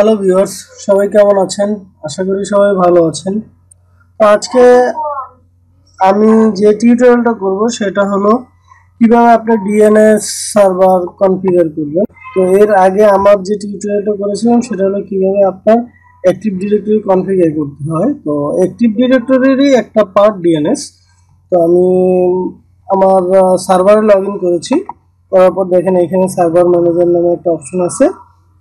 Hello viewers, সবাই কেমন আছেন? আশা করি সবাই ভালো আছেন। তো আজকে আমি যে টিউটোরিয়ালটা করব সেটা হলো কিভাবে আপনি ডিএনএস সার্ভার কনফিগার করবেন। তো এর আগে আমার যে টিউটোরিয়ালটা করেছিলাম সেটা হলো কিভাবে আপনার অ্যাক্টিভ ডিরেক্টরি কনফিগার করতে হয়। তো অ্যাক্টিভ ডিরেক্টরিরই একটা পার্ট ডিএনএস। তো আমি আমার সার্ভারে লগ ইন করেছি, করার পর দেখেন এখানে সার্ভার ম্যানেজার নামে একটা অপশন আছে,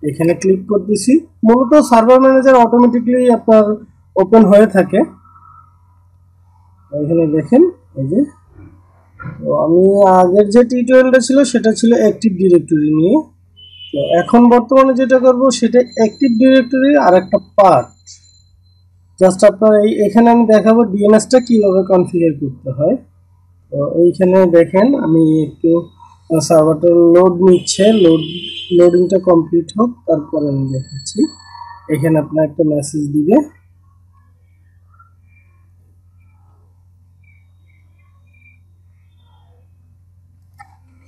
এখানে ক্লিক করতেছি। মূলত সার্ভার ম্যানেজার অটোমেটিকলি আপনার ওপেন হয়ে থাকে। এখানে দেখেন এই যে, তো আমি আগের যে টিউটোরিয়ালটা ছিল সেটা ছিল অ্যাক্টিভ ডিরেক্টরি নিয়ে। তো এখন বর্তমানে যেটা করব সেটা অ্যাক্টিভ ডিরেক্টরির আরেকটা পার্ট। জাস্ট আপনার এখানে আমি দেখাবো ডিএনএসটা কিভাবে কনফিগার করতে হয়। তো এইখানে দেখেন আমি একটু সার্ভারটা লোড নিচ্ছে, লোডিংটা কমপ্লিট হোক তারপরে আমি দেখাচ্ছি। এখানে আপনার একটা মেসেজ দিবে,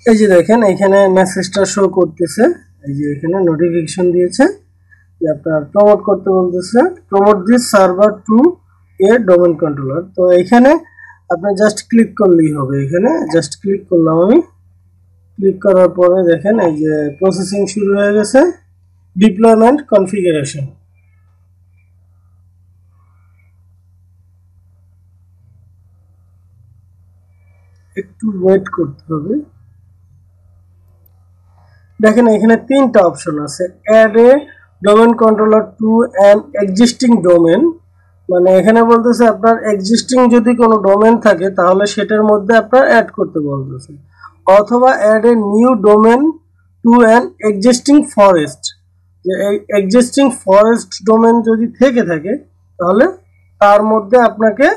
এই যে দেখেন এখানে মেসেজটা শো করতেছে। এই যে এখানে নোটিফিকেশন দিয়েছে যে আপনার প্রমোট করতে বলতেছে, promote this server to a domain controller. তো এখানে আপনি জাস্ট ক্লিক করলেই হবে। এখানে জাস্ট ক্লিক করলাম আমি। ক্লিক করার পরে দেখেন এই যে প্রসেসিং শুরু হয়ে গেছে, ডিপ্লয়মেন্ট কনফিগারেশন। একটু ওয়েট করতে হবে। দেখেন এখানে তিনটা অপশন আছে, add a domain controller to an existing domain. মানে এখানে বলতেছে আপনার এক্সিস্টিং যদি কোনো ডোমেন থাকে তাহলে সেটার মধ্যে আপনার অ্যাড করতে বলতেছে, অথবা add a new domain to an existing forest. যে এক্সিস্টিং ফরেস্ট ডোমেন যদি থেকে থাকে তাহলে তার মধ্যে আপনাকে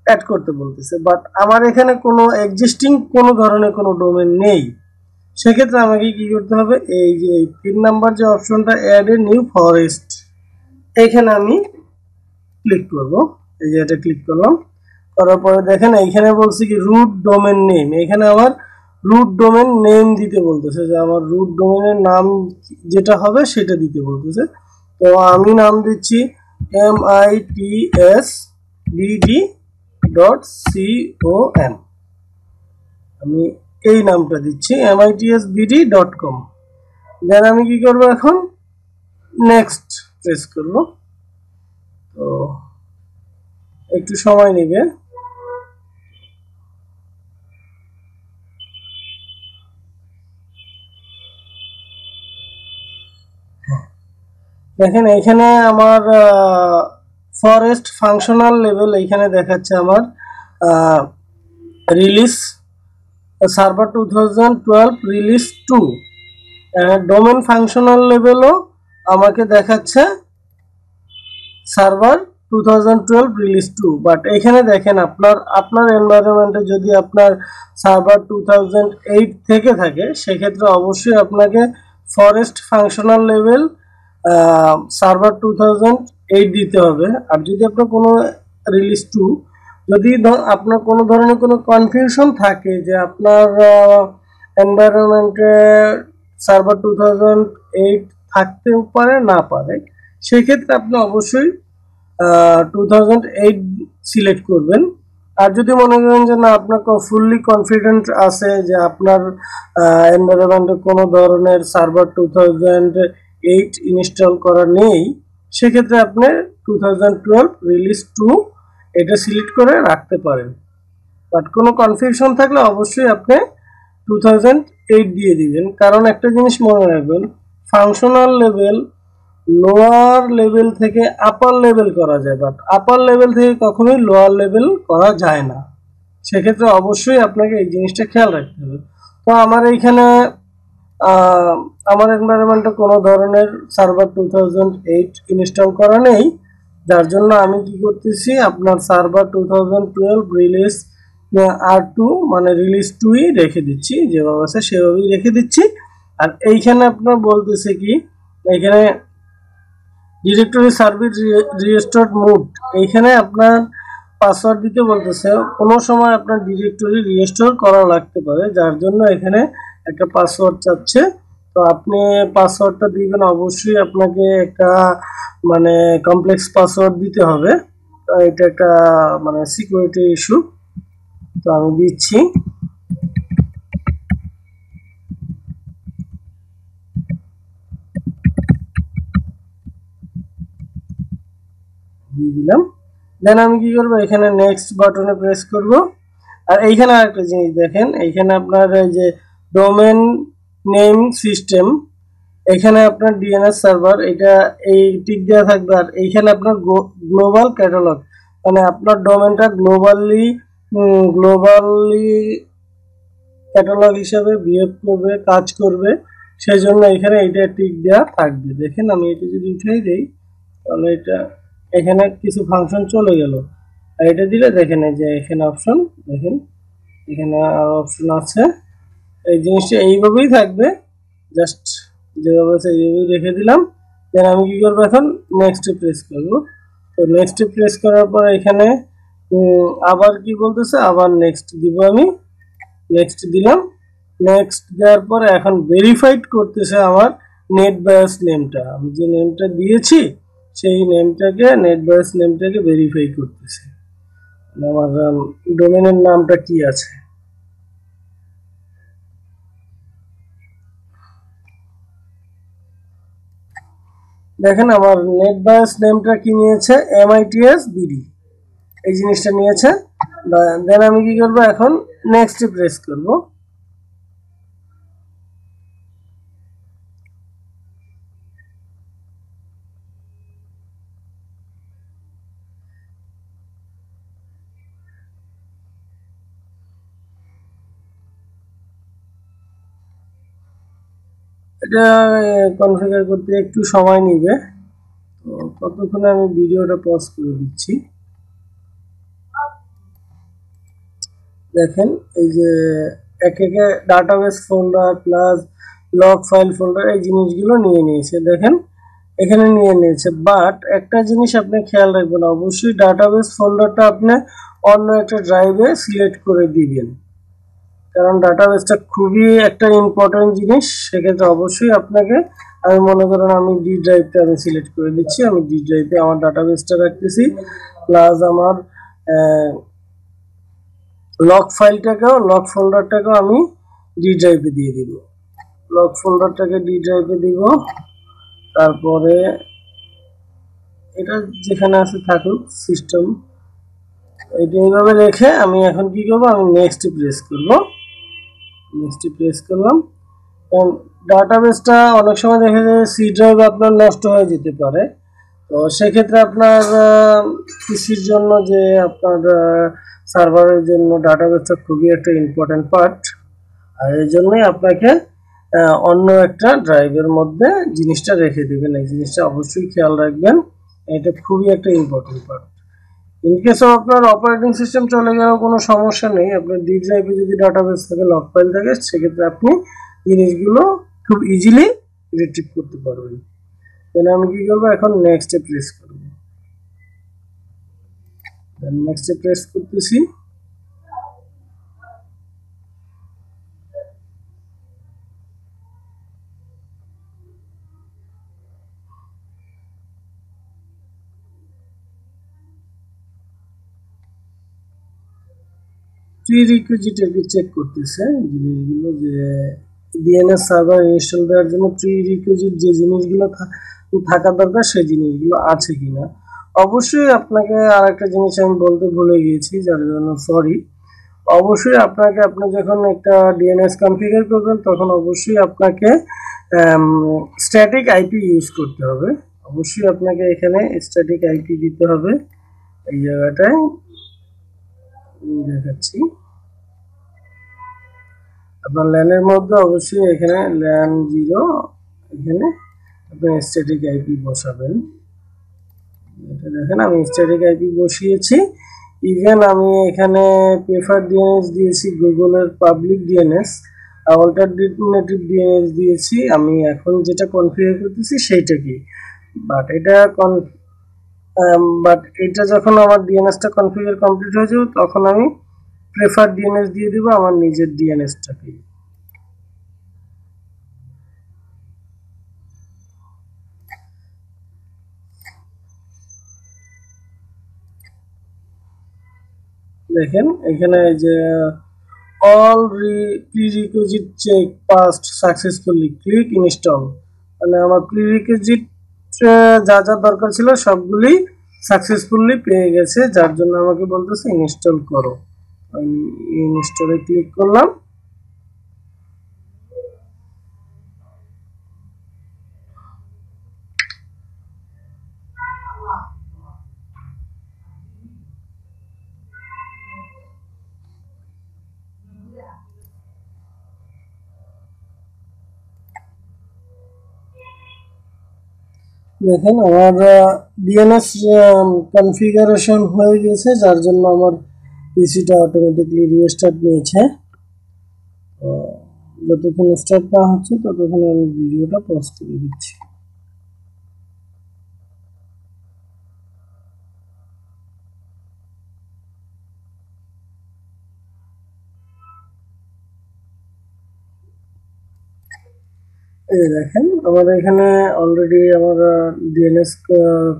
অ্যাড করতে বলতেছে। বাট আমার এখানে কোনো এক্সিস্টিং কোনো ধরনের কোনো ডোমেন নেই, সেক্ষেত্রে আমাকে কি করতে হবে, এই যে 3 নাম্বার যে অপশনটা অ্যাড এ নিউ ফরেস্ট, এখানে আমি ক্লিক করব। এই যে এটা ক্লিক করলাম, করার পরে দেখেন এইখানে বলছে কি রুট ডোমেন নেম। এখানে আমার রুট ডোমেন নেম দিতে বলতেছে, যে আমার রুট ডোমেনের নাম যেটা হবে সেটা দিতে বলতেছে। তো আমি নাম দিচ্ছি mitsbd.com। আমি এই নামটা দিচ্ছি mitsbd.com। দেন আমি কি করব, এখন নেক্সট প্রেস করব। তো একটু সময় নেবে। দেখেন এখানে আমার ফরেস্ট ফাংশনাল লেভেল এইখানে দেখাচ্ছে আমার release server 2012 release 2। Domain functional লেভেলও আমাকে দেখাচ্ছে সার্ভার 2012 রিলিজ 2। বাট এখানে দেখেন আপনার এনভায়রনমেন্টে যদি আপনার সার্ভার 2008 থেকে থাকে সেক্ষেত্রে অবশ্যই আপনাকে ফরেস্ট ফাংশনাল লেভেল সার্ভার 2008 দিতে হবে। আর যদি আপনার কোনো রিলিজ 2, যদি আপনার কোনো ধরনের কোনো কনফিউশন থাকে যে আপনার এনভায়রনমেন্টে সার্ভার 2008 থাকতেও পারে না পারে, সেক্ষেত্রে আপনি অবশ্যই 2008 সিলেক্ট করবেন। আর যদি মনে করেন যে না আপনার ফুললি কনফিডেন্ট আছে যে আপনার এনভায়রনমেন্টে কোনো ধরনের সার্ভার 2008 ইনস্টল করা নেই, সেক্ষেত্রে আপনি 2012 রিলিজ 2 এটা সিলেক্ট করে রাখতে পারেন। বাট কোনো কনফিউশন থাকলে অবশ্যই আপনি 2008 দিয়ে দিবেন। কারণ একটা জিনিস মনে রাখবেন, ফাংশনাল লেভেল লোয়ার লেভেল থেকে আপার লেভেল করা যায়, বাট আপার লেভেল থেকে কখনোই লোয়ার লেভেল করা যায় না। সেক্ষেত্রে অবশ্যই আপনাকে এই জিনিসটা খেয়াল রাখতে হবে। তো আমার এইখানে আমার এনভায়রনমেন্টে কোনো ধরনের সার্ভার 2008 ইনস্টল করা নেই, যার জন্য আমি কি করতেছি, আপনার সার্ভার 2012 রিলিজ R2 মানে রিলিজ 2ই রেখে দিচ্ছি, যেভাবে আছে সেভাবেই রেখে দিচ্ছি। আর এইখানে আপনার বলতেছে কি, এইখানে ডিরেক্টরি সার্ভিস রিস্টোরড মুড, এইখানে আপনার পাসওয়ার্ড দিতে বলতেছে। কোনো সময় আপনার ডিরেক্টরি রিস্টোর করা লাগতে পারে, যার জন্য এখানে একটা পাসওয়ার্ড চাচ্ছে। তো আপনি পাসওয়ার্ডটা দিবেন, অবশ্যই আপনাকে একটা মানে কমপ্লেক্স পাসওয়ার্ড দিতে হবে। এটা একটা মানে সিকিউরিটি ইস্যু। তো আমি দিচ্ছি। দিয়ে দিলাম। দেন আমি কি করব, এখানে নেক্সট বাটনে প্রেস করব। আর এইখানে আরেকটা জিনিস দেখেন, এইখানে আপনার এই যে ডোমেন নেম সিস্টেম, এখানে আপনার ডিএনএস সার্ভার, এটা এই টিক দেওয়া থাকবে। আর এইখানে আপনার গ্লোবাল ক্যাটালগ, মানে আপনার ডোমেনটা গ্লোবালি ক্যাটালগ হিসাবে বিহেভ করবে, কাজ করবে, সেই জন্য এখানে এইটা টিক দেওয়া থাকবে। দেখেন আমি এটা যদি উঠাই দেই, তাহলে এটা এখানে কিছু ফাংশন চলে গেল। আর এটা দিলে দেখেন এই যে এখানে অপশন, দেখেন এখানে আরো অপশন আছে। এই জিনিসটা এইভাবেই থাকবে, জাস্ট যেভাবে আছে এইভাবেই রেখে দিলাম। দেন আমি কি করবো, এখন নেক্সটে প্রেস করব। তো নেক্সটে প্রেস করার পর এখানে আবার কি বলতেছে, আবার নেক্সট দিব। আমি নেক্সট দিলাম। নেক্সট দেওয়ার পর এখন ভেরিফাইড করতেছে আমার নেট বায়োস নেমটা, আমি যে নেমটা দিয়েছি সেই নেমটাকে, নেট বায়োস নেমটাকে ভেরিফাই করতেছে আমার ডোমেনের নামটা কি আছে। দেখেন আমার নেট বায়োস নেমটা কি নিয়েছে, MITS BD, এই জিনিসটা নিয়েছে। দেন আমি কি করব, এখন নেক্সট প্রেস করব। এটা কনফিগার করতে একটু সময় নিবে, তো ততক্ষণে আমি ভিডিওটা পজ করে দিচ্ছি। দেখেন এই যে এক একে database folder plus log file folder এই জিনিসগুলো নিয়ে নিয়েছে, দেখেন এখানে নিয়ে নিয়েছে। বাট একটা জিনিস আপনি খেয়াল রাখবেন, অবশ্যই ডাটাবেস ফোল্ডারটা আপনি অন্য একটা ড্রাইভে সিলেক্ট করে দিবেন, কারণ ডাটাবেসটা খুবই একটা ইম্পর্টেন্ট জিনিস। সেক্ষেত্রে অবশ্যই আপনাকে, আমি মনে করেন আমি ডি ড্রাইভটা আমি সিলেক্ট করে দিচ্ছি, আমি ডি ড্রাইভে আমার ডাটাবেসটা রাখতেছি, প্লাস আমার লগ ফাইলটাকেও, লগ ফোল্ডারটাকেও আমি ডি ড্রাইভে দিয়ে দিব। লগ ফোল্ডারটাকে ডি ড্রাইভে দিব, তারপরে এটা যেখানে আছে থাকুক সিস্টেম, এটা এইভাবে রেখে আমি এখন কি করব, আমি নেক্সট প্রেস করব। নেক্সট প্রেস করলাম। কারণ ডাটাবেসটা অনেক সময় দেখা যায় সি ড্রাইভ আপনার নষ্ট হয়ে যেতে পারে, তো সেক্ষেত্রে আপনার পিসির জন্য যে আপনার সার্ভারের জন্য ডাটাবেসটা খুবই একটা ইম্পর্টেন্ট পার্ট। আর এই জন্যই আপনাকে অন্য একটা ড্রাইভের মধ্যে জিনিসটা রেখে দেবেন, এই জিনিসটা অবশ্যই খেয়াল রাখবেন, এটা খুবই একটা ইম্পর্টেন্ট পার্ট। ইনকেস আপনার অপারেটিং সিস্টেম চলে গেলেও কোনো সমস্যা নেই, আপনার ডি ড্রাইভে যদি ডাটাবেস থাকে, লগ ফাইল থাকে, সেক্ষেত্রে আপনি জিনিসগুলো খুব ইজিলি রিট্রিভ করতে পারবেন। তাহলে আমি কি করবো, এখন নেক্সটে প্রেস করব। নেক্সটে প্রেস করতেছি। প্রিরিকুইজিট আর কি চেক করতেছে জিনিসগুলো, যে ডিএনএস সার্ভার ইনস্টল দেওয়ার জন্য প্রিরিকুইজিট যে জিনিসগুলো থাকা দরকার সেই জিনিসগুলো আছে কিনা। অবশ্যই আপনাকে আরেকটা জিনিস আমি বলতে ভুলে গিয়েছি, যার জন্য সরি। অবশ্যই আপনাকে, আপনি যখন একটা ডিএনএস কনফিগার করবেন তখন অবশ্যই আপনাকে স্ট্যাটিক আইপি ইউজ করতে হবে। অবশ্যই আপনাকে এখানে স্ট্যাটিক আইপি দিতে হবে। এই জায়গাটায় দেখাচ্ছি, আপনার ল্যানের মধ্যে অবশ্যই এখানে ল্যান 0, এখানে আপনি স্ট্যাটিক আইপি বসাবেন। এটা দেখেন আমি স্ট্যাটিক আইপি বসিয়েছি। ইভেন আমি এখানে প্রেফার ডিএনএস দিয়েছি, গুগলের পাবলিক ডিএনএস, অল্টারনেটিভ ডিএনএস দিয়েছি। আমি এখন যেটা কনফিগার করতেছি সেইটা কি, বাট এটা যখন আমার ডিএনএসটা কনফিগার কমপ্লিট হয়ে যাবে তখন আমি প্রেফার ডিএনএস দিয়ে দিব আমার নিজের ডিএনএসটাকে। দেখেন এখানে যে all prerequisite check passed successfully, click install. মানে আমার প্রিরিকুইজিট যা যা দরকার ছিল সবগুলি সাকসেসফুলি পেয়ে গেছে, যার জন্য আমাকে বলতেছে ইনস্টল করো। আমি ইনস্টলে ক্লিক করলাম। দেখেন আমার ডিএনএস কনফিগারেশন হয়ে গেছে, যার জন্য আমার পিসিটা অটোমেটিকলি রিস্টার্ট নিয়েছে। যতক্ষণ স্টার্ট না হচ্ছে ততক্ষণ আমি ভিডিওটা পজ করে দিচ্ছি। এই দেখেন আমার এখানে অলরেডি আমার ডিএনএস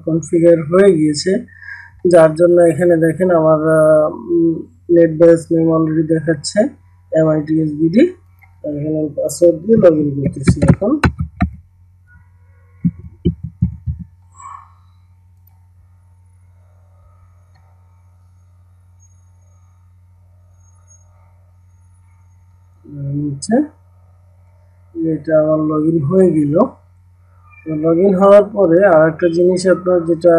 কনফিগার হয়ে গিয়েছে, যার জন্য এখানে দেখেন আমার নেট বেস নেম অলরেডি দেখাচ্ছে MITSBD। এখানে পাসওয়ার্ড দিয়ে লগ ইন করতেছি। এখন নিচে এটা আমার লগ ইন হয়ে গেল। লগ ইন হওয়ার পরে আর একটা জিনিস আপনার যেটা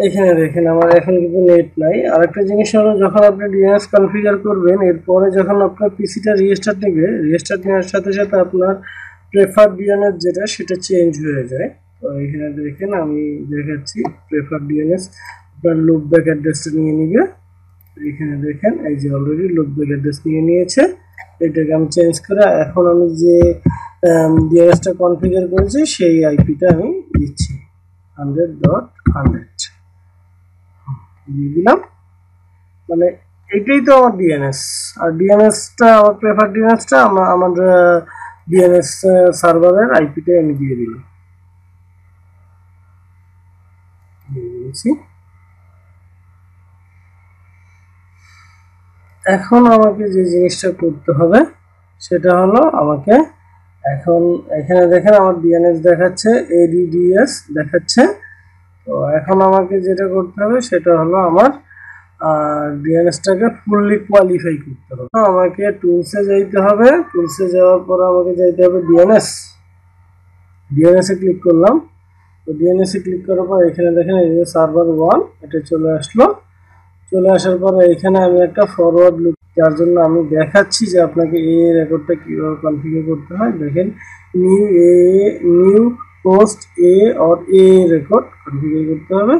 এখানে দেখেন আমার এখন কিন্তু নেট নাই। আরেকটা জিনিস হলো যখন আপনি ডিএনএস কনফিগার করবেন এরপরে যখন আপনার পিসিটা রিস্টার্ট নেবে, রিস্টার্ট নেওয়ার সাথে সাথে আপনার প্রেফার ডিএনএস যেটা সেটা চেঞ্জ হয়ে যায়। তো এখানে দেখেন আমি দেখাচ্ছি প্রেফার ডিএনএস আপনার লুপ ব্যাক অ্যাড্রেসটা নিয়ে নিবে। এখানে দেখেন এই যে অলরেডি লুপ ব্যাক অ্যাড্রেস নিয়ে নিয়েছে। এটাকে আমি চেঞ্জ করে এখন আমি যে ডিএনএসটা কনফিগার করেছি সেই আইপিটা আমি দিচ্ছি 100.100 দিয়ে দিলাম। মানে এটাই তো আমার ডিএনএস, আর ডিএনএসটা আমার প্রেফার ডিএনএসটা আমার ডিএনএস সার্ভারের আইপিটা আমি দিয়ে দিলাম। এখন আমাকে যে জিনিসটা করতে হবে সেটা হলো আমাকে এখন এখানে দেখেন আমার ডিএনএস দেখাচ্ছে ADDS দেখাচ্ছে। তো এখন আমাকে যেটা করতে হবে সেটা হলো আমার ডিএনএসটাকে ফুললি কোয়ালিফাই করতে হবে। আমাকে টুলসে যাইতে হবে, টুলসে যাওয়ার পর আমাকে যাইতে হবে ডিএনএসে ক্লিক করলাম। তো ডিএনএসে ক্লিক করার পর এখানে দেখেন এই যে সার্ভার 1 এটা চলে আসলো। চলে আসার পরে এখানে আমি একটা ফরওয়ার্ড লুপ, যার জন্য আমি দেখাচ্ছি যে আপনাকে এই রেকর্ডটা কীভাবে কনফিগার করতে হয়। দেখেন new post or record configure করতে হবে।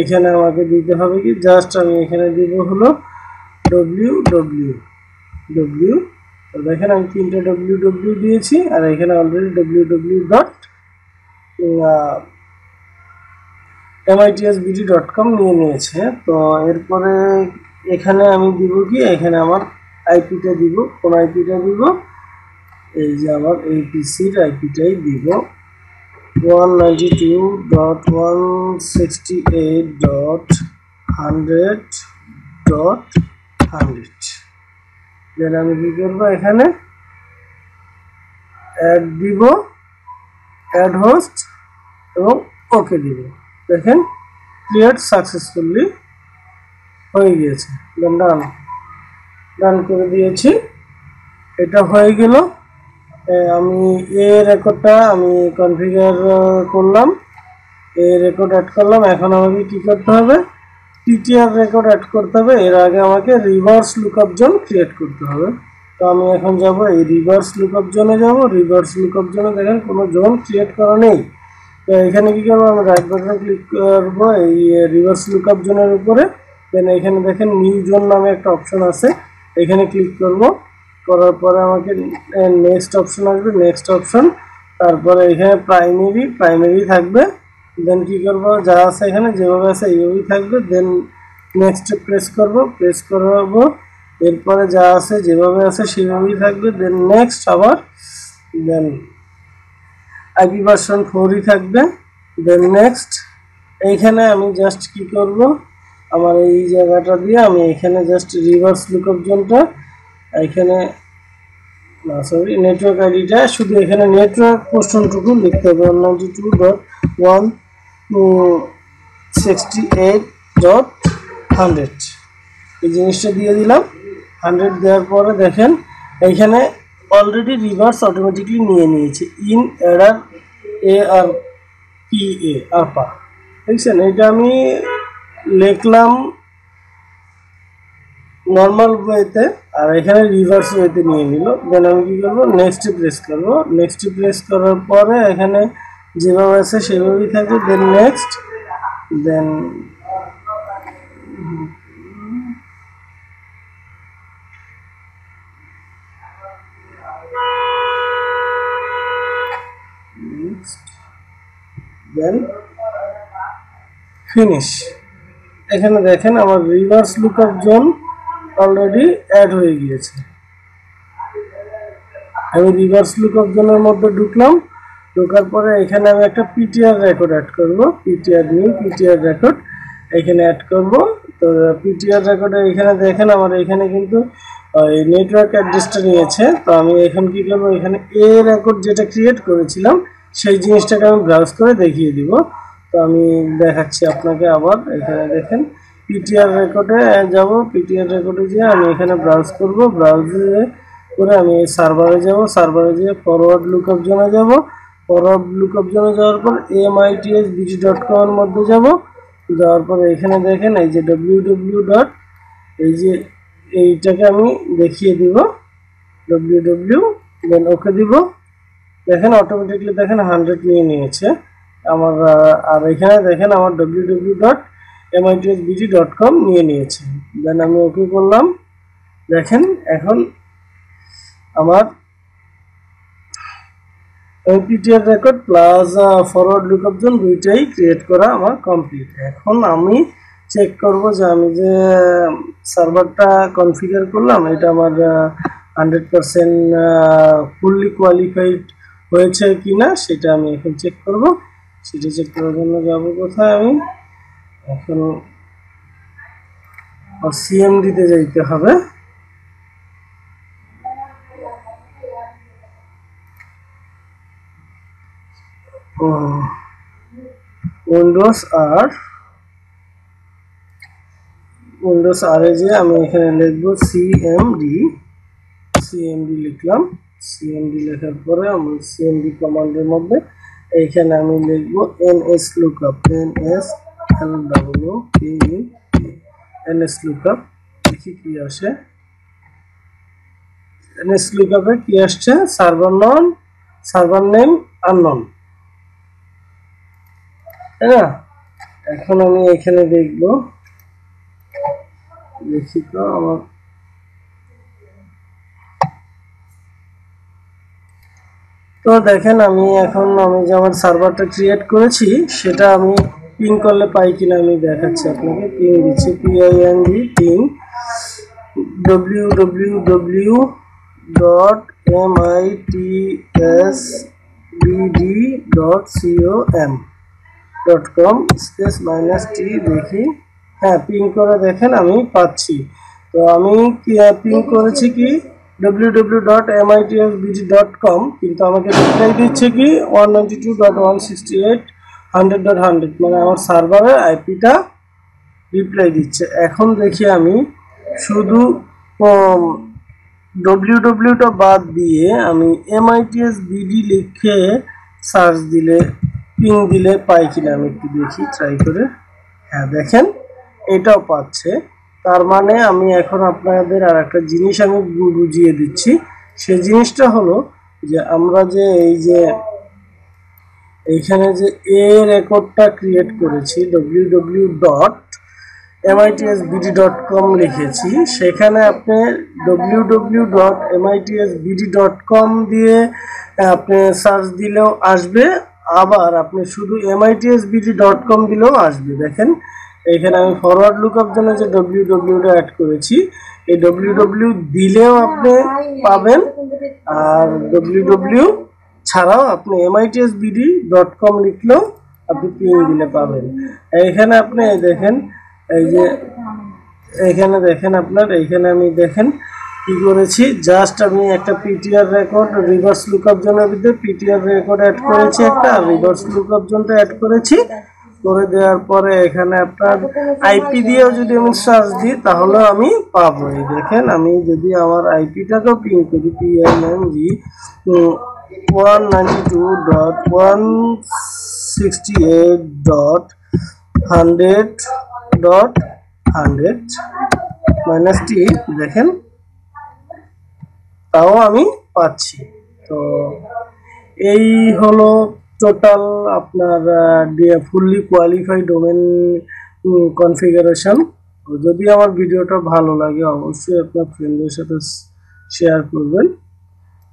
এখানে আমাকে দিতে হবে কি জাস্ট আমি এখানে দিব হলো www। তো দেখেন আমি 3টা www দিয়েছি আর এখানে অলরেডি www.mitsbd.com নিয়ে নিয়েছে। তো এরপরে এখানে আমি দিব কি এখানে আমার আইপিটা দিব, কোন আইপিটা দিব এই যে আমার এই পিসির আইপিটাই দিব 192.168.100.100। দেন আমি কি করবো এখানে অ্যাড দিব, অ্যাড হোস্ট এবং ওকে দিব। দেখেন ক্রিয়েট সাকসেসফুলি হয়ে গিয়েছে। দেন ডান করে দিয়েছি। এটা হয়ে গেল। আমি রেকর্ডটা আমি কনফিগার করলাম, রেকর্ড অ্যাড করলাম। এখন আমাকে কি করতে হবে টিটিআর রেকর্ড অ্যাড করতে হবে। এর আগে আমাকে রিভার্স লুকআপ জোন ক্রিয়েট করতে হবে। তো আমি এখন যাব এই রিভার্স লুকআপ জোনে যাব। রিভার্স লুকআপ জোনে দেখেন কোনো জোন ক্রিয়েট করা নেই। তো এখানে কি করবো আমি রাইট বাটনে ক্লিক করবো এই রিভার্স লুকআপ জোনের উপরে। দেন এখানে দেখেন নিউ জোন নামে একটা অপশন আছে, এখানে ক্লিক করব। করার পরে আমাকে নেক্সট অপশন আসবে, নেক্সট অপশন। তারপরে এখানে প্রাইমারি থাকবে। দেন কি করব যা আছে এখানে যেভাবে আছে এইভাবেই থাকবে। দেন নেক্সট প্রেস করব, প্রেস করব। এরপরে যা আছে যেভাবে আছে সেভাবেই থাকবে। দেন নেক্সট আবার দেন আইপি ভার্সন 4ই থাকবে। দেন নেক্সট এইখানে আমি জাস্ট কি করব, আমার এই জায়গাটা দিয়ে আমি এখানে জাস্ট রিভার্স লুকআপ জোনটা এখানে না সরি নেটওয়ার্ক আইডিটা শুধু এখানে নেটওয়ার্ক পোর্শনটুকু লিখতে হবে 192.168.100 এই জিনিসটা দিয়ে দিলাম। 100 দেওয়ার পরে দেখেন এইখানে অলরেডি রিভার্স অটোমেটিকলি নিয়ে নিয়েছে ইন এরার ARPA দেখছেন। এটা আমি লিখলাম নর্মাল ওয়েতে আর এখানে রিভার্স ওয়েতে নিয়ে নিল। দেন আমি কি করবো, নেক্সটে প্রেস করবো। নেক্সটে প্রেস করার পরে এখানে যেভাবে আছে সেভাবেই থাকবে। Then next then then finish. এখানে দেখেন আমার reverse lookup zone already add হয়ে গিয়েছে। আমি রিভার্স লুকআপ জোনের মধ্যে ঢুকলাম, ঢোকার পরে এখানে আমি একটা পিটিআর রেকর্ড অ্যাড করব। পিটিআর নিউ পিটিআর রেকর্ড এখানে অ্যাড করব। তো পিটিআর রেকর্ডে এখানে দেখেন আমার এখানে কিন্তু নেটওয়ার্ক অ্যাড্রেসটা নিয়েছে। তো আমি এখন কি করব, এখানে এ রেকর্ড যেটা ক্রিয়েট করেছিলাম সেই জিনিসটাকে আমি ব্রাউজ করে দেখিয়ে দিব। তো আমি দেখাচ্ছি আপনাকে আবার। এখানে দেখেন পিটিআর রেকর্ডে যাব। পিটিআর রেকর্ডে যেয়ে আমি এখানে ব্রাউজ করব। ব্রাউজে করে আমি সার্ভারে যাব। সার্ভারে যেয়ে ফরওয়ার্ড লুকআপ জোনে যাব। ফরওয়ার্ড লুকআপ জোনে যাওয়ার পর mitsbg.com এর মধ্যে যাব। যাওয়ার পরে এখানে দেখেন এই যে www ডট এই যে এইটাকে আমি দেখিয়ে দিব www দেন ওকে দিব। দেখেন অটোমেটিকলি দেখেন 100 নিয়ে নিয়েছে আমার। আর এখানে দেখেন আমার www.mitsbg.com নিয়ে নিয়েছে। দেন আমি ওকে করলাম। দেখেন এখন আমার PTR record plus forward lookup zone দুইটাই ক্রিয়েট করা আমার কমপ্লিট। এখন আমি চেক করব যে আমি যে সার্ভারটা কনফিগার করলাম এটা আমার 100% ফুললি কোয়ালিফাইড হয়েছে কিনা সেটা আমি এখন চেক করব। সেটা চেক করার জন্য যাব কোথায়, আমি এখন সিএমডিতে যাইতে হবে। উইন্ডোজ আর এ যে আমি এখানে লিখব সিএমডি লিখলাম। সিএমডি লেখার পরে আমি সিএমডি কমান্ডের মধ্যে এইখানে আমি লিখব ns lookup ns lookup দেখি কি আসে। ns lookup এ কি আসছে, সার্ভার নেম আননোন, তাই না? এখন আমি এখানে দেখব, দেখি তো আমার তো দেখেন আমি এখন আমি যে আমার সার্ভারটা ক্রিয়েট করেছি সেটা আমি পিং করলে পাই কিনা আমি দেখাচ্ছি আপনাকে। পিং দিচ্ছি ping www.mitsbg.com /t দেখি। হ্যাঁ, পিং করে দেখেন আমি পাচ্ছি। তো আমি পিং করেছি কি www.mitsbg.com, কিন্তু আমাকে রিপ্লাই দিচ্ছে কি 192.168.100.100 মানে আমার সার্ভারের আইপিটা রিপ্লাই দিচ্ছে। এখন দেখি আমি শুধু www বাদ দিয়ে আমি mitsbg লিখে সার্চ দিলে পিং দিলে পাই কিনা আমি একটু দেখি, ট্রাই করে। হ্যাঁ দেখেন এটাও পাচ্ছে। তার মানে আমি এখন আপনাদের আর একটা জিনিস আমি বুঝিয়ে দিচ্ছি। সেই জিনিসটা হলো যে আমরা যে এই যে এইখানে যে এ রেকর্ডটা ক্রিয়েট করেছি www.mitsbg.com লিখেছি, সেখানে আপনি www.mitsbg.com দিয়ে আপনি সার্চ দিলেও আসবে, আবার আপনি শুধু mitsbg.com দিলেও আসবে। দেখেন এখানে আমি ফরওয়ার্ড লুকআপ জন্য যে www অ্যাড করেছি, এই www দিলেও আপনি পাবেন, আর www ছাড়াও আপনি mitsbd.com লিখলেও আপনি পিন দিলে পাবেন। এইখানে আপনি দেখেন, এই যে এখানে দেখেন আপনার, এইখানে আমি দেখেন কি করেছি, জাস্ট আমি একটা পিটিআর রেকর্ড রিভার্স লুকআপ জনের ভিতরে পিটিআর রেকর্ড অ্যাড করেছি একটা, আর রিভার্স লুকআপ জনটা অ্যাড করেছি। করে দেওয়ার পরে এখানে আপনার আইপি দিয়েও যদি আমি সার্চ দিই তাহলে আমি পাবো। এই দেখেন, আমি যদি আমার আইপিটাকেও পিন করি PING 192.168.100.100 দেখেন, তাও আমি পাচ্ছি। তো এই হলো টোটাল আপনার ফুললি কোয়ালিফাইড ডোমেন কনফিগারেশন। যদি আমার ভিডিওটা ভালো লাগে অবশ্যই আপনার ফ্রেন্ডদের সাথে শেয়ার করবেন।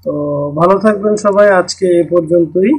তো ভালো থাকবেন সবাই, আজকে এ পর্যন্তই।